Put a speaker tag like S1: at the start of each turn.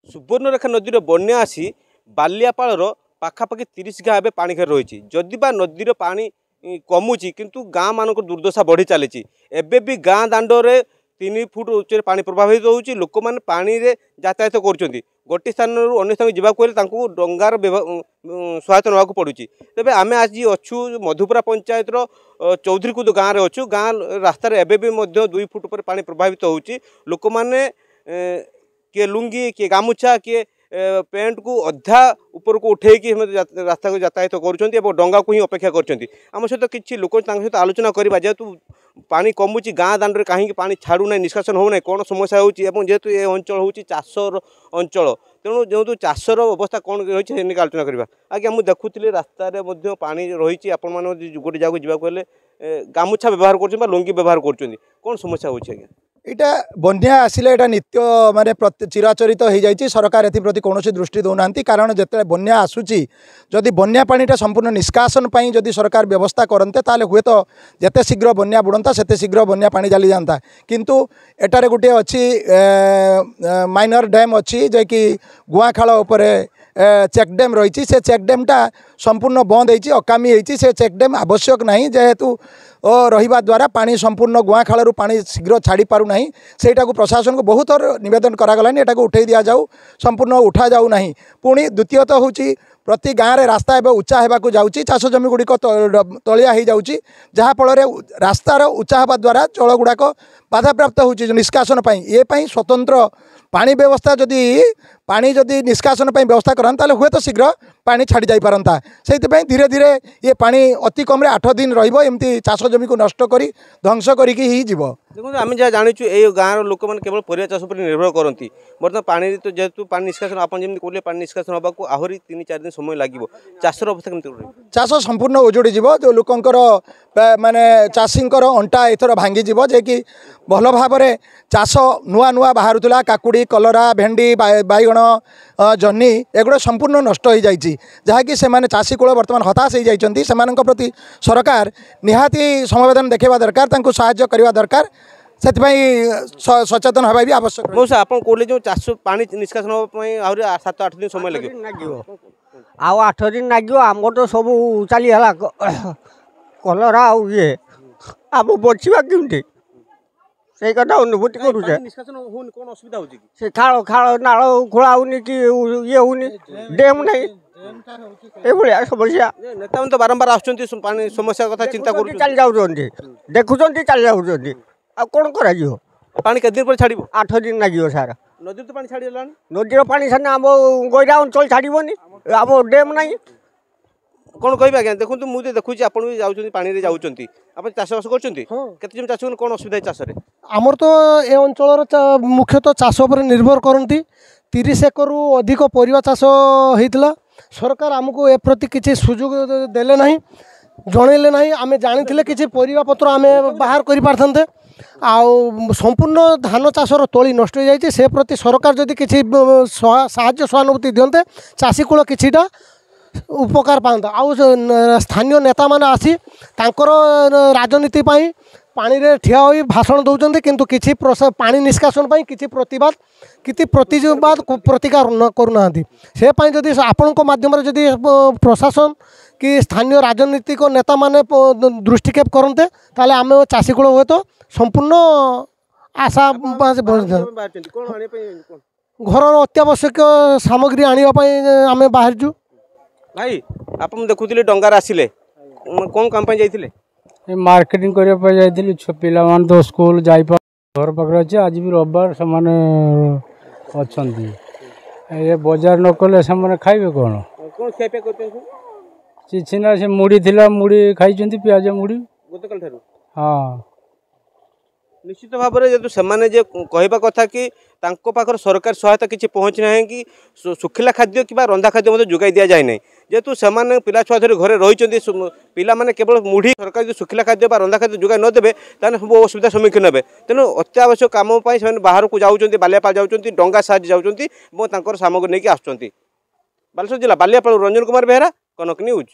S1: सुवर्णरेखा नदीर बन्या आसी बालियापाड़ पाखापाखि 30 गाँ एवं पानी घेर रही जदिबा नदीर पानी कमुची किंतु गाँ मान दुर्दशा बढ़ी चली एवं भी गाँ दाण्डे 3 फुट उच्च पानी प्रभावित होउची लोक मैंने पानी रे यातायात कर गोटे स्थान अन्य स्थान जावाक डंगार सहायता ना पड़ुची तेज आम आज अच्छु मधुपुरा पंचायत चौधरीकुद गाँव में अच्छु गाँ रास्त एवं 2 फुट पर पानी प्रभावित होउची लोक मैंने किए लुंगी किए गामुछा किए पैंट को अधा ऊपर को उठे रास्ता को यातायात कर डंगा को ही अपेक्षा करम सहित किसी लोक सहित आलोचना करवा जेहेतु पानी कमुची गाँ दाण्डे कहीं पानी छाड़ू ना निष्कासन हो ना कौन समस्या होेतु ये अंचल हूँ चाषर अंचल तेणु जो चाषर अवस्था कौन रही है आलोचना करवा आज्ञा मुझे देखुली रास्तार पानी रही आपण मैंने गोटे जगह जावाक गामुछा व्यवहार कर लुंगी व्यवहार कर कौन समस्या होगी आज्ञा
S2: इटा बन्या आसिले एटा नित्य माने चिराचरित हो जाइए सरकार एप्रति कौन दृष्टि दौना कारण जिते बन्या आसूची जदि बन्या पानीटा संपूर्ण निष्कासन पर जदि सरकार व्यवस्था करते ताले हुए तो जिते शीघ्र बन्या बुड़ता सेते शीघ्र बन्या पानी चली जाता किंतु एटारे गोटे अच्छी माइनर डैम अच्छी जे कि गुआखाल उपर चेकडेम रही से चेकडेमटा संपूर्ण बंद होती अकामी होती से चेकडेम आवश्यक नहीं जेहेतु रहिबा द्वारा पानी संपूर्ण गुआखाल पानी शीघ्र छाड़ी पारु नहीं सेटा को प्रशासन को बहुत थर निवेदन करागलानी एटा को उठे दिया जाऊ संपूर्ण उठा जाऊ नहीं पुणी द्वितीयतः होची प्रति गाँव में रास्ता एवं उच्चा होगा जाऊँगी चाष जमी गुड़िक तलिया हो जाऊँगी जहाँफल रास्तार उच्चा होगा द्वारा चल गुड़ाक बाधाप्राप्त हो निष्कासन ये स्वतंत्र पानी व्यवस्था जदि निष्कासन व्यवस्था करान हुए तो शीघ्र पानी छाड़ी जाई पारंता से धीरे धीरे ये पानी अति कम 8 दिन रही चाष जमी को नष्ट कर ध्वंस करके
S1: देखो आम जहाँ जाचु ये गाँव लोक मैंने केवल परिया चाष पर निर्भर करती बर्तमान पानी तो जेहेतु पानी निष्कासन आप जमी कहले पानी निष्कासन होगा आहरी 3-4 दिन समय लगे चाषर अवस्था केमती
S2: चाष संपूर्ण उजोड़ी जो लोकंकर माने चाषींकर अंटा एथर भांगी जीव जे कि भल भाव चाष नुआ नुआ बाहरुला काकुड़ी कलरा भेंडी बैगण जह्नी एगुड़ा संपूर्ण नष्ट हो जाइए जहाँकि से चाषी कूल बर्तमान हताश हो जाती से प्रति सरकार निहाती समवेदन देखा दरकार साहाय्य करने दरकार से सचेतन हवा भी आवश्यक
S1: मौसा आप कहले जो चाष पानी निष्कासन आहरी 7-8 दिन समय लगे
S3: आउ 8 दिन लगे आम तो सब चलीगला कलरा ये आप बचा केमती से कथा अनुभूति करुचे
S1: कौन असुविधा होची
S3: से खाल खाल नाल खोला होनी कि ये होनी डैम नहीं ए समस्या
S1: नेता तो बारंबार आसुचंती पानी समस्या कथा चिंता कर
S3: चली जाउचंती देखुचंती चली जाउचंती आ कोन करा जियो
S1: पानी केते दिन पर छाड़िबो
S3: 8 दिन लागियो सारा
S1: नदी तो पानी छाड़ी लानी
S3: नदीर पानी छाने आम गोइरा अंचल छाड़िबोनी आम डैम नहीं
S1: कौन कह आज्ञा देखो मुझे देखुची आप भी जाऊँ पानी जाऊँगी आप चाषबास कर चाष कौन असुविधा है चाष
S4: आमर तो ए अंचल मुख्यतः चाष पर निर्भर करती 30 एकरु अधिक परिवा चाष होता सरकार आमको ए प्रति किसी सुजोग देले नहीं जनइले नहीं आम जानी किसी परिवा पत्र आम बाहर कर पारते आउ संपूर्ण धान चाषर तली नष्ट हो जाए से प्रति सरकार जदि किसी साहाय्य सहानुभूति दियंते चाषी कूल किछिटा उपकार पाता आउ स्थानीय नेता माने आसी तांकर राजनीति पानी रे ठिया होई भाषण दौरान किंतु किसी पानी निष्कासन किसी प्रतिवाद प्रतिकार न करूना से जदि आपण माध्यम जदि प्रशासन कि स्थानीय राजनीतिक नेता माने दृष्टिक्षेप करते ताले आम चाषी कूल हुए तो संपूर्ण आशा घर अत्यावश्यक सामग्री आने आम बाहर
S1: भाई आप देखुले डंगार आसिले कौन काम जाइए
S5: मार्केटिंग करने जाइए पिला मान तो स्कूल जाई घर पाखे अच्छे आज भी रविवार से अच्छा ये बजार न कले से खाइबे कौन
S1: कौन खाइपे करते
S5: किसी ना से मुड़ी थिला मुड़ी खाई पियाज मुड़ी
S1: गतकाल
S5: हाँ
S1: निश्चित भाव में जो से कहवा कथा कि पाखर सरकार सहायता किसी पहुँची ना कि सुखिला खाद्य कि रंधा खाद्य जोगाई दि जाए ना जेहेतु से पिला छुआ धरी घरे रही पिला माने केवल मुढ़ी सरकार जो सुखिला खाद्य रंधा खाद्य जोगाई नदेवे ताने सब असुविधा सम्मुखीन हे तेणु अत्यावश्यक कम से बाहर को जाऊँच बालियापाल जाऊँच डंगा साहाଯ୍य जाऊँच सामग्री नहीं आसुँच बालेश्वर जिला बालियापाल रंजन कुमार बेहरा कनक न्यूज।